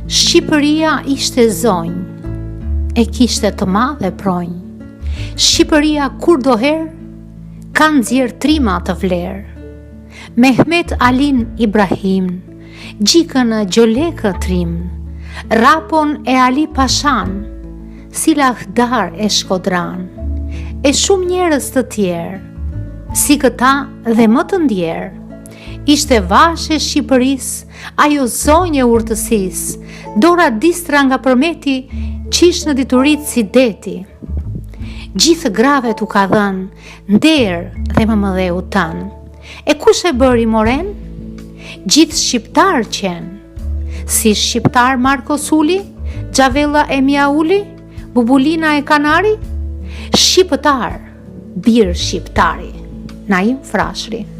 Shqipëria ishte zonjë, e kishte të madhe pronjë. Shqipëria kur doherë, ka nxjerr trima të vlerë. Mehmet Alin Ibrahim, gjikën e Gjolekë trim, rapon e Ali Pashan, si Lahdar e Shkodran, e shumë njerëz të tjerë, si këta dhe më të ndjerë. Ishte vashe Shqipërisë, ajo zonjë e urtësisë, dora distra nga përmeti, qish në diturit si deti. Gjithë grave t'u ka dhënë, nderë dhe më mëdheu tanë. E kush e bëri moren? Gjithë shqiptar qenë, si shqiptar Marko Suli, Gjavella e Mjauli, Bubulina e Kanari, shqiptar, birë shqiptari, Naim Frashëri.